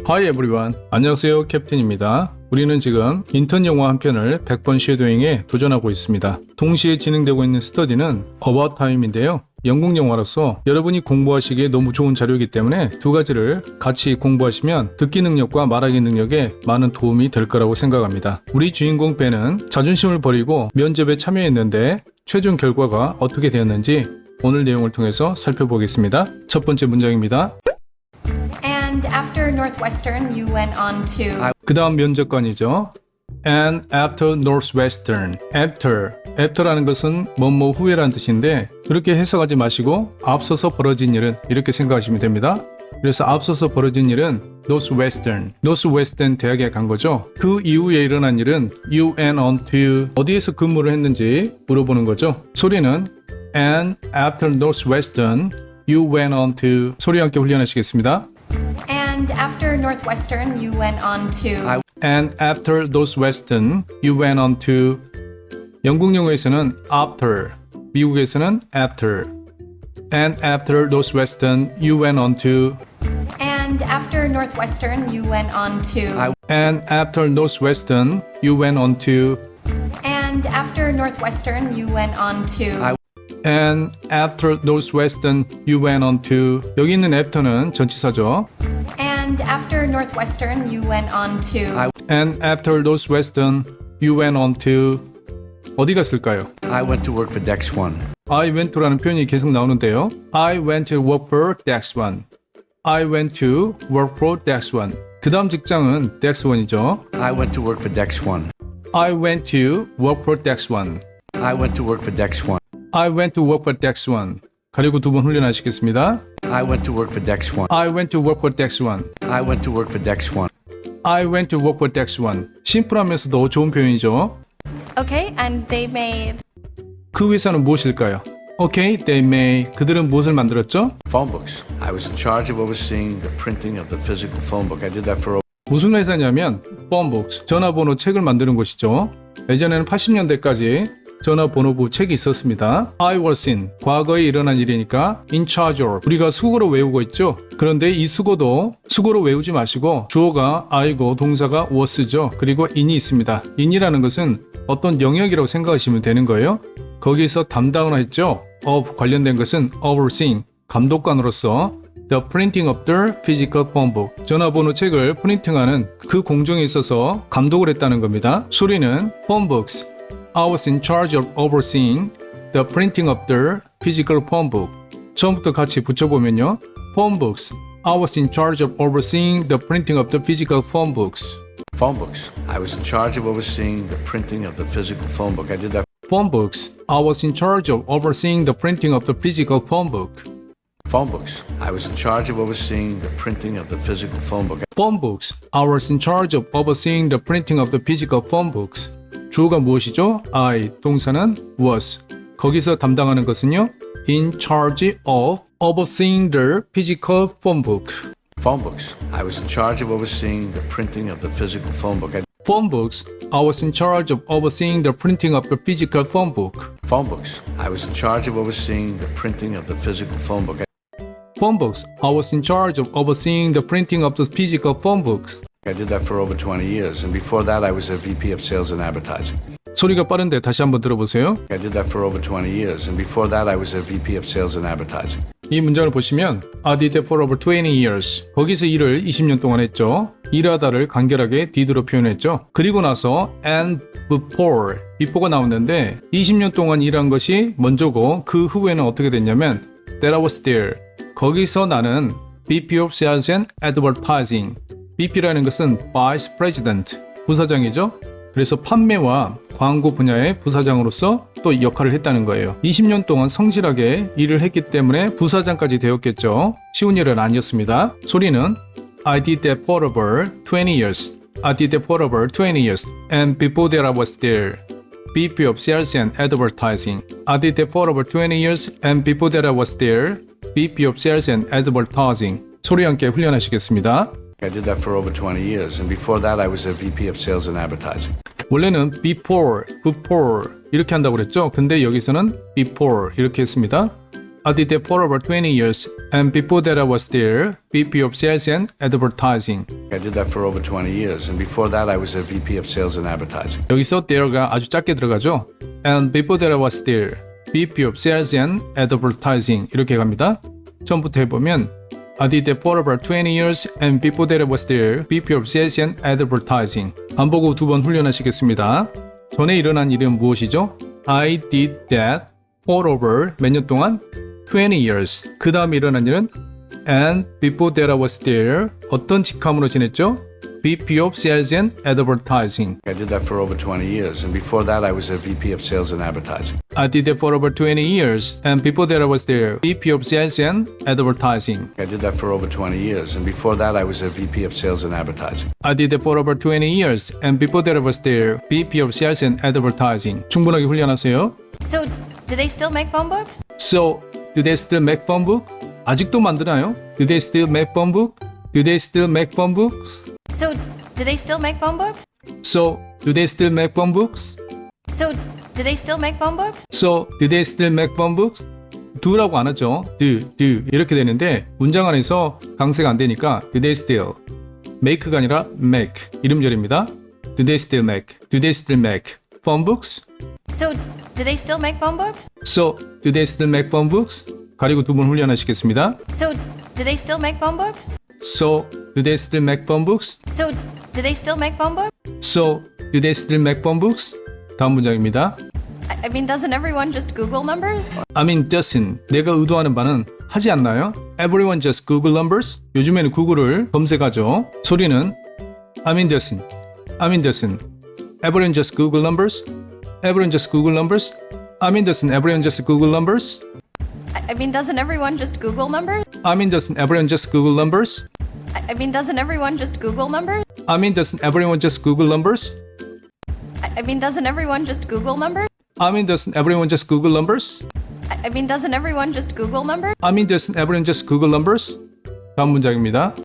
Hi everyone. 안녕하세요, 캡틴입니다. 우리는 지금 인턴 영어 한 편을 100번 쉐도잉에 도전하고 있습니다. 동시에 진행되고 있는 스터디는 About Time인데요. 영국 영화로서 여러분이 공부하시기에 너무 좋은 자료이기 때문에 두 가지를 같이 공부하시면 듣기 능력과 말하기 능력에 많은 도움이 될 거라고 생각합니다. 우리 주인공 벤은 자존심을 버리고 면접에 참여했는데 최종 결과가 어떻게 되었는지 오늘 내용을 통해서 살펴보겠습니다. 첫 번째 문장입니다. And after Northwestern, you went on to. 그 다음 면접관이죠. And after Northwestern. after라는 것은 뭐뭐 후에라는 뜻인데 그렇게 해석하지 마시고 앞서서 벌어진 일은 이렇게 생각하시면 됩니다. 그래서 앞서서 벌어진 일은 Northwestern 대학에 간 거죠. 그 이후에 일어난 일은 you went on to 어디에서 근무를 했는지 물어보는 거죠. 소리는 And after Northwestern, you went on to 소리와 함께 훈련하시겠습니다. And after Northwestern, you went on to. And after Northwestern, you went on to. 영국 영어에서는 after, 미국에서는 after. And after Northwestern, you went on to. And after Northwestern, you went on to. And after Northwestern, you went on to. And after Northwestern, you went on to. And after Northwestern, you went on to. 여기 있는 after는 전치사죠. And after Northwestern, you went on to. And after Northwestern, you went on to. 어디 갔을까요? I went to work for Dex One. I went to라는 표현이 계속 나오는데요. I went to work for Dex One. I went to work for Dex One. 그 다음 직장은 Dex One이죠. I went to work for Dex One. I went to work for Dex One. I went to work for Dex One. I went to work for Dex One. 가리고 두 번 훈련하시겠습니다. I went to work for Dex One. I went to work for Dex One. I went to work for Dex One. I went to work for Dex One. 심플하면서도 좋은 표현이죠. Okay, and they made. 그 회사는 무엇일까요? Okay, they made. 그들은 무엇을 만들었죠? Phone books. I was in charge of overseeing the printing of the physical phone book. I did that for 무슨 회사냐면 폰북스, 전화번호 책을 만드는 곳이죠. 예전에는 80년대까지 전화번호부 책이 있었습니다. I was in, 과거에 일어난 일이니까 in charge of, 우리가 수고로 외우고 있죠. 그런데 이 수고도 수고로 외우지 마시고 주어가 I고 동사가 was죠. 그리고 in이 있습니다. in이라는 것은 어떤 영역이라고 생각하시면 되는 거예요. 거기서 담당을 했죠. of 관련된 것은 overseeing, 감독관으로서 The printing of the physical phone book. 전화번호 책을 프린팅하는 그 공정에 있어서 감독을 했다는 겁니다. 소리는 phone books. I was in charge of overseeing the printing of the physical phone book. 처음부터 같이 붙여보면요. phone books. I was in charge of overseeing the printing of the physical phone books. phone books. I was in charge of overseeing the printing of the physical phone book. I did that. phone books. I was in charge of overseeing the printing of the physical phone book. phone books. I was in charge of overseeing the printing of the physical phone book. phone books. I was in charge of overseeing the printing of the physical phone books. 주어가 무엇이죠? I, 동사는 was. 거기서 담당하는 것은요? In charge of overseeing the physical phone book. phone books. I was in charge of overseeing the printing of the physical phone book. phone books. I was in charge of overseeing the printing of the physical phone book. phone books. I was in charge of overseeing the printing of the physical phone book. phone books. I was in charge of overseeing the printing of the physical phone books. I did that for over 20 years, and before that I was a VP of Sales and Advertising. 소리가 빠른데 다시 한번 들어보세요. I did that for over 20 years, and before that I was a VP of Sales and Advertising. 이 문장을 보시면 I did that for over 20 years. 거기서 일을 20년 동안 했죠. 일하다를 간결하게 did로 표현했죠. 그리고 나서 and before가 나오는데 20년 동안 일한 것이 먼저고 그 후에는 어떻게 됐냐면 that I was there. 거기서 나는 VP of Sales and Advertising. VP라는 것은 Vice President, 부사장이죠. 그래서 판매와 광고 분야의 부사장으로서 또 역할을 했다는 거예요. 20년 동안 성실하게 일을 했기 때문에 부사장까지 되었겠죠. 쉬운 일은 아니었습니다. 소리는 I did that for over 20 years. I did that for over 20 years. And before that I was there. VP of Sales and Advertising. I did that for over 20 years. And before that I was there. VP of Sales and Advertising. 소리 함께 훈련하시겠습니다. I did that for over 20 years, and before that I was a VP of Sales and Advertising. 원래는 before 이렇게 한다고 그랬죠. 근데 여기서는 before 이렇게 했습니다. I did that for over 20 years, and before that I was there, VP of Sales and Advertising. I did that for over 20 years, and before that I was a VP of Sales and Advertising. 여기서 there가 아주 작게 들어가죠. And before that I was there, VP of Sales and Advertising 이렇게 갑니다. 처음부터 해보면 I did that for over 20 years, and before that I was there, VP of Sales and Advertising. 안 보고 두 번 훈련하시겠습니다. 전에 일어난 일은 무엇이죠? I did that for over 몇 년 동안? 20 years. 그 다음 일어난 일은 and before that I was there. 어떤 직함으로 지냈죠? VP of Sales and Advertising. I did that for over 20 years, and before that I was a VP of Sales and Advertising. I did that for over 20 years, and before that I was there, VP of Sales and Advertising. I did that for over 20 years, and before that I was a VP of Sales and Advertising. I did that for over 20 years, and before that I was there, VP of Sales and Advertising. 충분하게 훈련하세요. So, do they still make phone books? So, do they still make phone book? 아직도 만드나요? Do they still make phone book? Do they still make phone books? So, do they still make phone books? So, do they still make phone books? So, do they still make phone books? So, do they still make phone books? do라고 안 하죠. do 이렇게 되는데 문장 안에서 강세가 안 되니까 do they still make가 아니라 make 이름절입니다. Do they still make? Do they still make phone books? So, do they still make phone books? So, do they still make phone books? 가리고 두 번 훈련하시겠습니다. So, do they still make phone books? So, do they still make phone books? So, do they still make phone books? So, do they still make phone books? 다음 문장입니다. I mean, doesn't everyone just Google numbers? I mean, doesn't. 내가 의도하는 바는 하지 않나요? Everyone just Google numbers? 요즘에는 구글을 검색하죠. 소리는 I mean, doesn't. I mean, doesn't. Everyone just Google numbers? Everyone just Google numbers? I mean, doesn't everyone just Google numbers? I mean, doesn't everyone just Google numbers? I mean, doesn't everyone just Google numbers? I mean, doesn't everyone just Google numbers? I mean, doesn't everyone just Google numbers? I mean, doesn't everyone just Google numbers? I mean, doesn't everyone just Google numbers? I mean, doesn't everyone just Google numbers? I mean, doesn't everyone just Google numbers? 다음 문장입니다.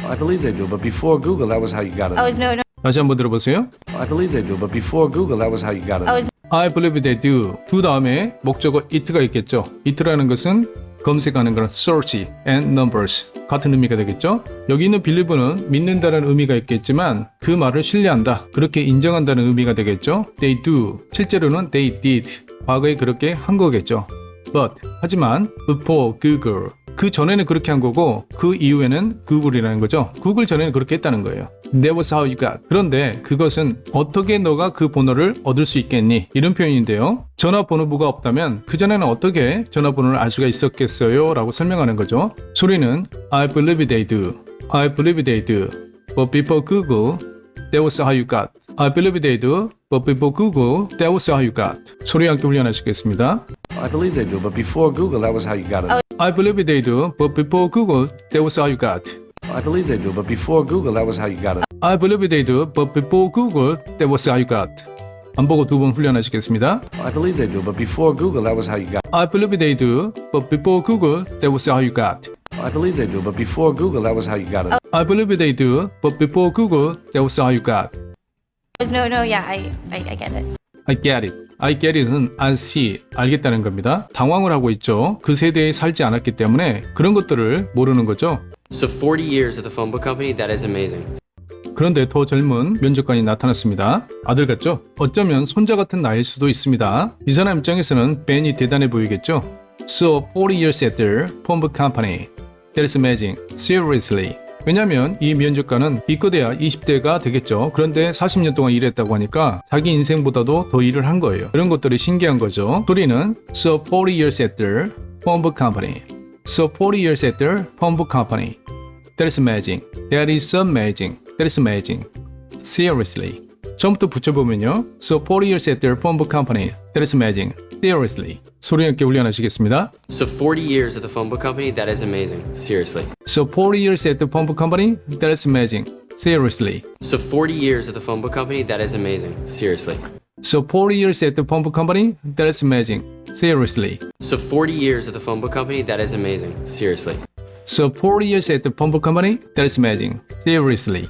I believe they do, but before Google, that was how you got it. Oh, no. 다시 한번 들어보세요. I believe they do, but before Google, that was how you got it. Oh, I believe they do. 두 다음에 목적어 it가 있겠죠. it라는 것은 검색하는 그런 search and numbers 같은 의미가 되겠죠. 여기 있는 believe는 믿는다는 의미가 있겠지만 그 말을 신뢰한다. 그렇게 인정한다는 의미가 되겠죠. They do. 실제로는 they did. 과거에 그렇게 한 거겠죠. But 하지만 before Google 그 전에는 그렇게 한 거고 그 이후에는 구글이라는 거죠. 구글 전에는 그렇게 했다는 거예요. That was how you got. 그런데 그것은 어떻게 너가 그 번호를 얻을 수 있겠니? 이런 표현인데요. 전화번호부가 없다면 그전에는 어떻게 전화번호를 알 수가 있었겠어요? 라고 설명하는 거죠. 소리는 I believe they do. I believe they do. But before Google, that was how you got. I believe they do. But before Google, that was how you got. 소리 함께 훈련하시겠습니다. I believe they do, but before Google, that was how you got it. I believe they do, but before Google, that was how you got. I believe they do, but before Google, that was how you got it. I believe they do, but before Google, that was how you got. 안 보고 두 번 훈련하시겠습니다. I believe they do, but before Google, that was how you got. I believe they do, but before Google, that was how you got. I believe they do, but before Google, that was how you got it. I believe they do, but before Google, that was how you got. no, yeah, I get it. I get it. I get it은 I see, 알겠다는 겁니다. 당황을 하고 있죠. 그 세대에 살지 않았기 때문에 그런 것들을 모르는 거죠. So 40 years at the phone book company, that is amazing. 그런데 더 젊은 면접관이 나타났습니다. 아들 같죠? 어쩌면 손자 같은 나이일 수도 있습니다. 이 사람 입장에서는 벤이 대단해 보이겠죠? So 40 years at their phone book company. That is amazing. Seriously. 왜냐면 이 면접관은 이끌어야 20대가 되겠죠. 그런데 40년 동안 일했다고 하니까 자기 인생보다도 더 일을 한 거예요. 그런 것들이 신기한 거죠. 소리는 So 40 years at their phone book company. So 40 years at their phone book company. That is amazing. That is amazing. That is amazing. Seriously. 처음부터 붙여보면요. So 40 years at their phone book company. That is amazing. Seriously. 소리 함께 훈련하시겠습니다. So 40 years at the phone book company, that is amazing. Seriously. So 40 years at the phone book company. That is amazing. Seriously. So 40 years at the phone book company, that is amazing. Seriously. So 40 years at the phone book company. That is amazing. Seriously. So 40 years at the phone book company, that is amazing. Seriously. So 40 years at the phone book company. That is amazing. Seriously.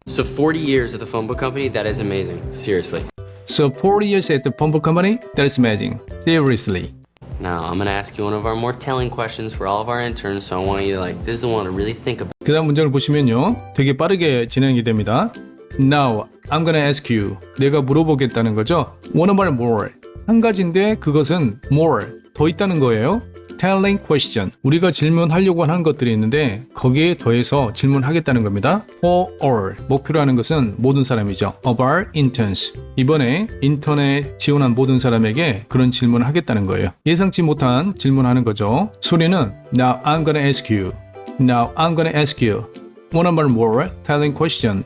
So 40 years at the phone book company, that is amazing. Seriously. So 40 years at the phone book company. That is amazing. Seriously. Now, I'm gonna ask you one of our more telling questions for all of our interns, so I want you to this is the one to really think about. 그 다음 문장을 보시면요. 되게 빠르게 진행이 됩니다. Now, I'm gonna ask you. 내가 물어보겠다는 거죠. One about more. 한 가지인데 그것은 more. 더 있다는 거예요. Telling question. 우리가 질문하려고 하는 것들이 있는데 거기에 더해서 질문하겠다는 겁니다. For all. 목표로 하는 것은 모든 사람이죠. Of our interns. 이번에 인턴에 지원한 모든 사람에게 그런 질문을 하겠다는 거예요. 예상치 못한 질문하는 거죠. 소리는 Now I'm gonna ask you. Now I'm gonna ask you. One about more. Telling question.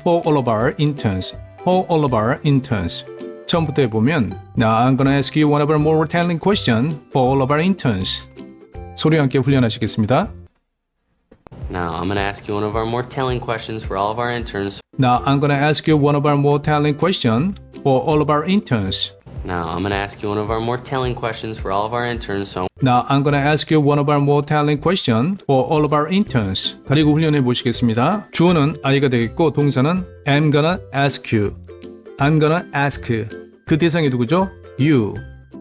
For all of our interns. For all of our interns. 처음부터 해보면 Now I'm gonna ask you one of our more telling question for all of our interns. 소리와 함께 훈련하시겠습니다. Now, I'm gonna ask you one of our more telling questions for all of our interns. Now I'm gonna ask you one of our more telling question for all of our interns. Now, I'm gonna ask you one of our more telling questions for all of our interns, so Now I'm gonna ask you one of our more telling question for all of our interns. 가리고 훈련해 보시겠습니다. 주어는 I가 되겠고 동사는 I'm gonna ask you. I'm gonna ask. 그 대상이 누구죠? You.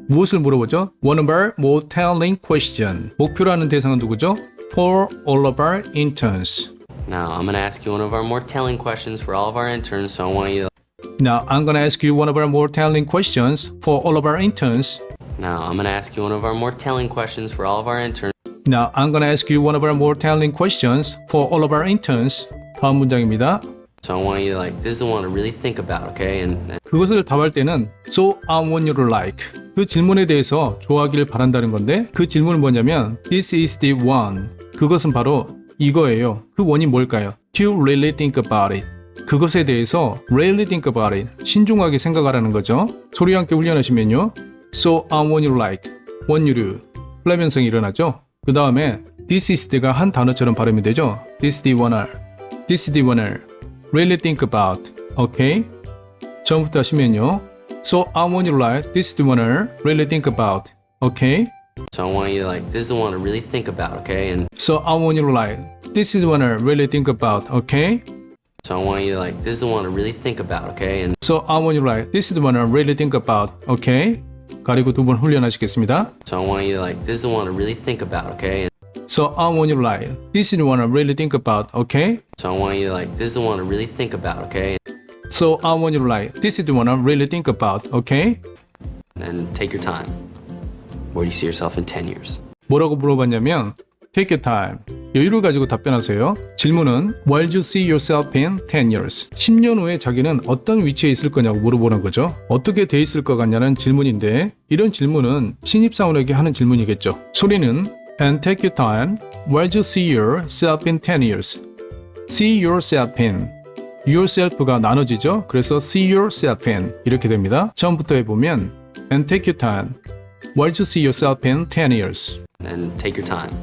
무엇을 물어보죠? One of our more telling question. 목표로 하는 대상은 누구죠? For all of our interns. now I'm gonna ask you one of our more telling questions for all of our interns, so I want you to Now I'm gonna ask you one of our more telling questions for all of our interns. Now, I'm gonna ask you one of our more telling questions for all of our interns. Now I'm gonna ask you one of our more telling questions for all of our interns. 다음 문장입니다. So I want you to this is the one to really think about, okay? And 그것을 답할 때는 So I want you to like. 그 질문에 대해서 좋아하기를 바란다는 건데 그 질문은 뭐냐면 This is the one. 그것은 바로 이거예요. 그 원이 뭘까요? To really think about it. 그것에 대해서 really think about it. 신중하게 생각하라는 거죠. 소리와 함께 훈련하시면요. So I want you to like. want you to. 플랫 변성이 일어나죠. 그 다음에 This is the가 한 단어처럼 발음이 되죠. This is the oneer. This is the oneer. Really think about. 오케이? 처음부터 하시면요. So I want you to like this is the oneer. Really think about. 오케이? so I want you to this is the one to really think about, okay? And So I want you to like this is the oneer. Really think about. 오케이? so I want you to this is the one to really think about, okay? And So I want you to like this is the oneer. Really think about. 오케이? 가리고 두 번 훈련하시겠습니다. so I want you to this is the one to really think about, okay? And So I want you to like this is the one I really think about. Okay? so I want you to this is the one to really think about, okay? So I want you to like this is the one I really think about. Okay? And take your time. Where do you see yourself in 10 years? 뭐라고 물어봤냐면 Take your time. 여유를 가지고 답변하세요. 질문은 Where do you see yourself in 10 years? 10년 후에 자기는 어떤 위치에 있을 거냐고 물어보는 거죠. 어떻게 돼 있을 것 같냐는 질문인데 이런 질문은 신입사원에게 하는 질문이겠죠. 소리는 And take your time. Where do you see yourself in 10 years? See yourself in. yourself가 나눠지죠. 그래서 see yourself in 이렇게 됩니다. 처음부터 해보면 And take your time. Where do you see yourself in 10 years? And take your time.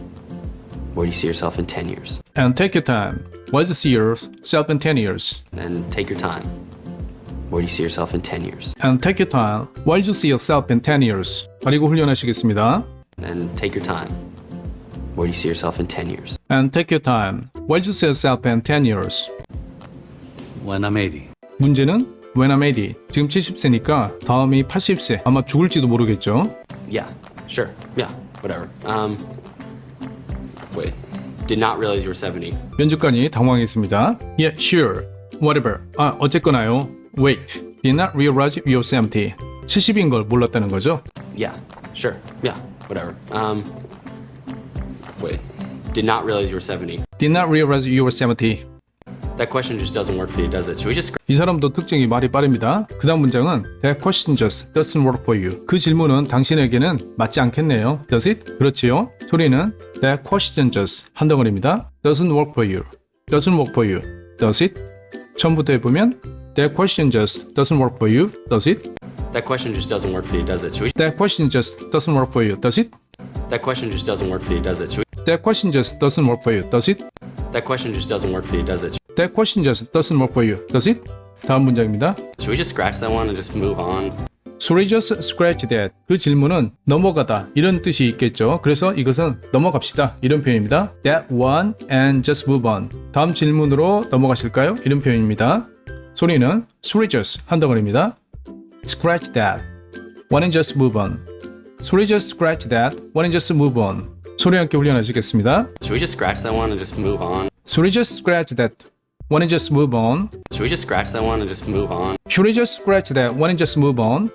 Where do you see yourself in 10 years? And take your time. Where do you see yourself in 10 years? And take your time. Where do you see yourself in 10 years? And take your time. Where do you see yourself in 10 years? 가리고 훈련하시겠습니다. And take your time. Where do you see yourself in 10 years? And take your time. Where do you see yourself in 10 years? When I'm 80. 문제는 When I'm 80. 지금 70세니까 다음이 80세. 아마 죽을지도 모르겠죠. Yeah, sure. Yeah, whatever. Wait. Did not realize you were 70. 면접관이 당황했습니다. Yeah, sure. Whatever. 어쨌거나요. Wait. Did not realize you're 70. 70인 걸 몰랐다는 거죠. Yeah, sure. Yeah, whatever. Wait. Did not realize you were 70. Did not realize you were 70. That question just doesn't work for you, does it? Should we just 이 사람도 특징이 말이 빠릅니다. 그 다음 문장은 That question just doesn't work for you. 그 질문은 당신에게는 맞지 않겠네요. Does it? 그렇지요. 소리는 That question just 한 덩어리입니다. Doesn't work for you. Doesn't work for you. Does it? 처음부터 해보면 That question just doesn't work for you. Does it? That question just doesn't work for you, does it? Should we That question just doesn't work for you. Does it? That question just doesn't work for you, does it? Should we That question just doesn't work for you. Does it? That question just doesn't work for you, does it? That question just doesn't work for you. Does it? 다음 문장입니다. Should we just scratch that one and just move on? Sorry, just scratch that. 그 질문은 넘어가다 이런 뜻이 있겠죠. 그래서 이것은 넘어갑시다 이런 표현입니다. That one and just move on. 다음 질문으로 넘어가실까요? 이런 표현입니다. 소리는 sorry, just 한 덩어리입니다. Scratch that. One and just move on. 소리 just scratch that. Why don't you just move on? 소리 함께 훈련하시겠습니다. Should we just scratch that one and just move on? 소리 just scratch that. Why don't you just move on? Should we just scratch that one and just move on? 소리 just scratch that. Why don't you just move on?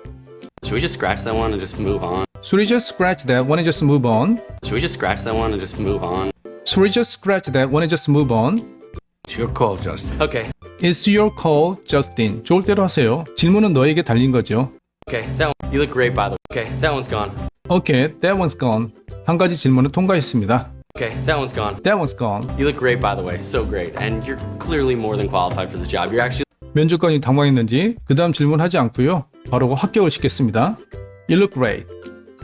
Should we just scratch that one and just move on? 소리 just scratch that. Why don't you just move on? Should we just scratch that one and just move on? 소리 just scratch that. Why don't you just move on? It's your call, Justin. Okay. It's your call, Justin. 좋을 대로 하세요. 질문은 너에게 달린 거죠. Okay, that one. You look great, by the way. Okay, that one's gone. Okay, that one's gone. 한 가지 질문은 통과했습니다. Okay, that one's gone. That one's gone. You look great, by the way. So great. And you're clearly more than qualified for this job. You're actually 면접관이 당황했는지 그 다음 질문하지 않고요. 바로 합격을 시켰습니다. You look great.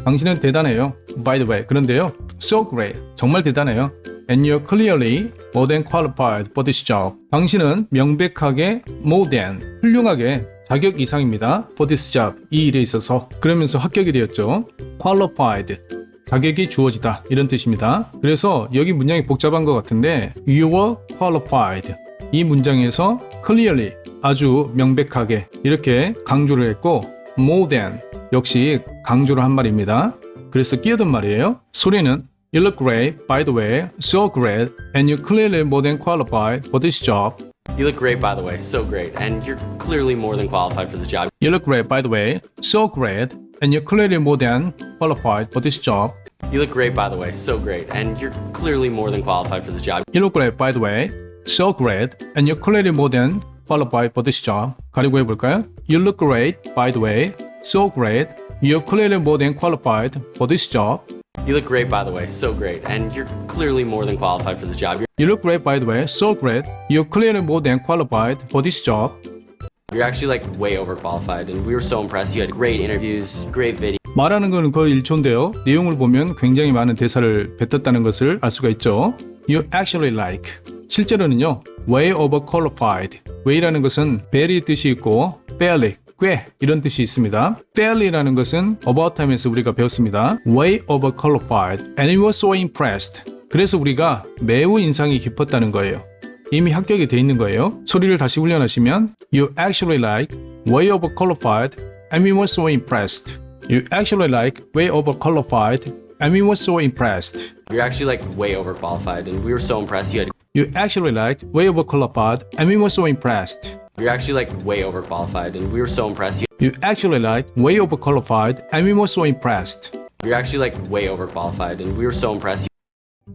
당신은 대단해요. By the way. 그런데요. So great. 정말 대단해요. And you're clearly more than qualified for this job. 당신은 명백하게 more than, 훌륭하게 자격 이상입니다. For this job. 이 일에 있어서. 그러면서 합격이 되었죠. Qualified. 자격이 주어지다. 이런 뜻입니다. 그래서 여기 문장이 복잡한 것 같은데 You were qualified. 이 문장에서 clearly, 아주 명백하게 이렇게 강조를 했고 more than 역시 강조를 한 말입니다. 그래서 끼어든 말이에요. 소리는 You look great, by the way, so great, and you're clearly more than qualified for this job. You look great, by the way. So great. And you're clearly more than qualified for this job. You look great, by the way, so great, and you're clearly more than qualified for this job. You look great, by the way. So great. And you're clearly more than qualified for this job. You look great, by the way, so great, and you're clearly more than qualified for this job. 가리고 해볼까요? You look great, by the way, so great, you're clearly more than qualified for this job. You look great, by the way. So great. And you're clearly more than qualified for this job. You look great, by the way, so great, you're clearly more than qualified for this job. You're actually like way overqualified. And we were so impressed. You had great interviews, great video. 말하는 거는 거의 1초인데요. 내용을 보면 굉장히 많은 대사를 뱉었다는 것을 알 수가 있죠. You actually like. 실제로는요. way overqualified. way라는 것은 very 뜻이 있고 fairly, 꽤 이런 뜻이 있습니다. fairly라는 것은 about time에서 우리가 배웠습니다. way overqualified. And we were so impressed. 그래서 우리가 매우 인상이 깊었다는 거예요. 이미 합격이 돼 있는 거예요. 소리를 다시 훈련하시면 You actually like way overqualified and we were so impressed. You actually like way overqualified and we were so impressed. You're actually like way overqualified. And we were so impressed. You actually like way overqualified and we were so impressed. You're actually like way overqualified. And we were so impressed. You actually like way overqualified and we were so impressed. You're actually like way overqualified. And we were so impressed.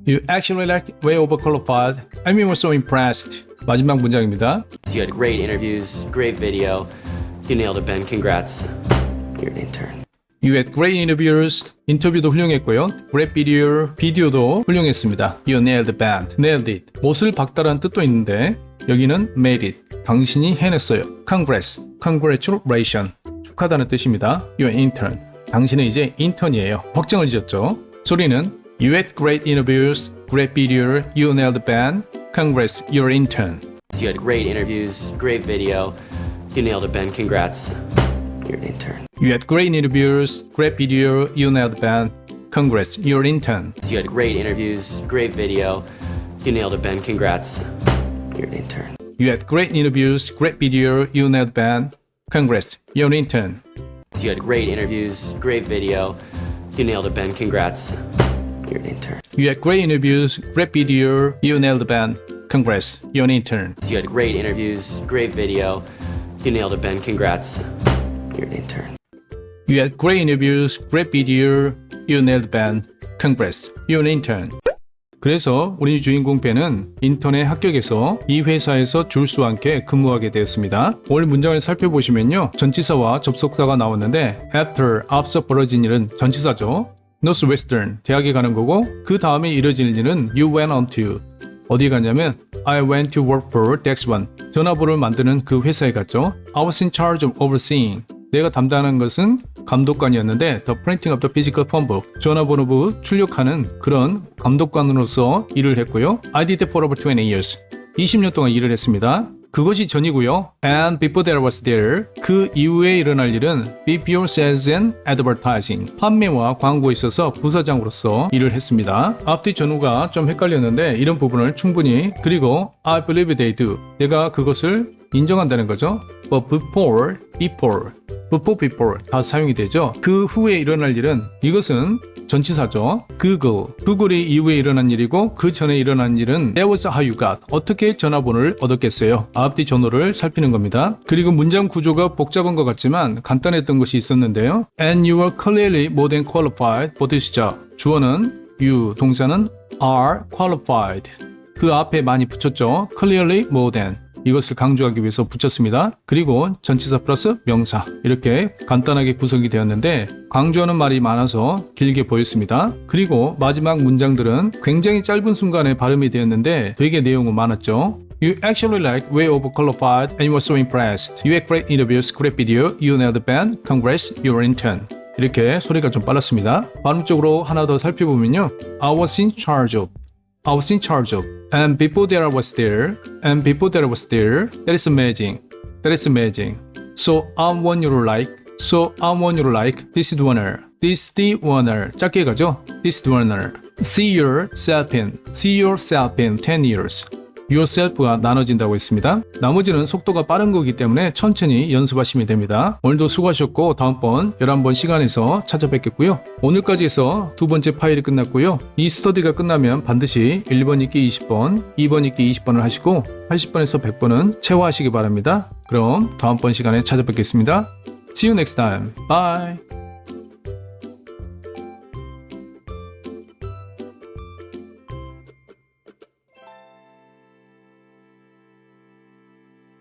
You actually like way overqualified and we were so impressed. 마지막 문장입니다. You had great interviews, great video. You nailed it, Ben. Congrats. You're an intern. You had great interviews. 인터뷰도 훌륭했고요. Great video. 비디오도 훌륭했습니다. You nailed the band. Nailed it. 못을 박다라는 뜻도 있는데 여기는 made it. 당신이 해냈어요. Congrats. Congratulations. 축하다는 뜻입니다. You're an intern. 당신은 이제 인턴이에요. 확정을 지었죠. 소리는 You had great interviews, great video, you nailed the band. Congrats, you're an intern. You had great interviews, great video. You nailed it, Ben. Congrats. You're an intern. You had great interviews, great video, you nailed the band. Congrats, you're an intern. You had great interviews, great video. You nailed it, Ben. Congrats. You're an intern. You had great interviews, great video, you nailed the band. Congrats, you're an intern. You had great interviews, great video. You nailed it, Ben. Congrats. You're an intern. You had great interviews, great video, you nailed the band. Congrats, you're an intern. You had great interviews, great video. You nailed it, Ben. Congrats. You're an intern. You had great interviews, great video, you nailed the band. Congrats, you're an intern. 그래서 우리 주인공 벤은 인턴에 합격해서 이 회사에서 줄수 않게 근무하게 되었습니다. 오늘 문장을 살펴보시면요. 전치사와 접속사가 나왔는데 after, 앞서 벌어진 일은 전치사죠. Northwestern, 대학에 가는 거고 그 다음에 이뤄질 일은 You went on to. 어디 갔냐면 I went to work for Dexone. 전화번호를 만드는 그 회사에 갔죠. I was in charge of overseeing. 내가 담당하는 것은 감독관이었는데 The printing of the physical phone book. 전화번호부 출력하는 그런 감독관으로서 일을 했고요. I did it for over 20 years. 20년 동안 일을 했습니다. 그것이 전이고요. And before that I was there. 그 이후에 일어날 일은 BPO Sales and Advertising. 판매와 광고에 있어서 부사장으로서 일을 했습니다. 앞뒤 전후가 좀 헷갈렸는데 이런 부분을 충분히 그리고 I believe they do. 내가 그것을 인정한다는 거죠. but before, before 다 사용이 되죠. 그 후에 일어날 일은 이것은 전치사죠. 구글이 이후에 일어난 일이고 그 전에 일어난 일은 That was how you got. 어떻게 전화번호를 얻었겠어요. 앞뒤 전호를 살피는 겁니다. 그리고 문장 구조가 복잡한 것 같지만 간단했던 것이 있었는데요. And you are clearly more than qualified for this job. 주어는 you, 동사는 are qualified. 그 앞에 많이 붙였죠. Clearly more than. 이것을 강조하기 위해서 붙였습니다. 그리고 전치사 플러스 명사 이렇게 간단하게 구성이 되었는데 강조하는 말이 많아서 길게 보였습니다. 그리고 마지막 문장들은 굉장히 짧은 순간에 발음이 되었는데 되게 내용은 많았죠. You actually like way overqualified and you were so impressed. You had great interviews, great video, you nailed the band, congrats, you're intern. 이렇게 소리가 좀 빨랐습니다. 발음 쪽으로 하나 더 살펴보면요. I was in charge of. And before that I was there. That is amazing. So I'm one you like. This is the winner. 짧게 가죠. This is the winner. See yourself in 10 years. yourself가 나눠진다고 했습니다. 나머지는 속도가 빠른 거기 때문에 천천히 연습하시면 됩니다. 오늘도 수고하셨고 다음번 11번 시간에서 찾아뵙겠고요. 오늘까지 해서 두 번째 파일이 끝났고요. 이 스터디가 끝나면 반드시 1번 읽기 20번, 2번 읽기 20번을 하시고 80번에서 100번은 체화하시기 바랍니다. 그럼 다음번 시간에 찾아뵙겠습니다. See you next time. Bye.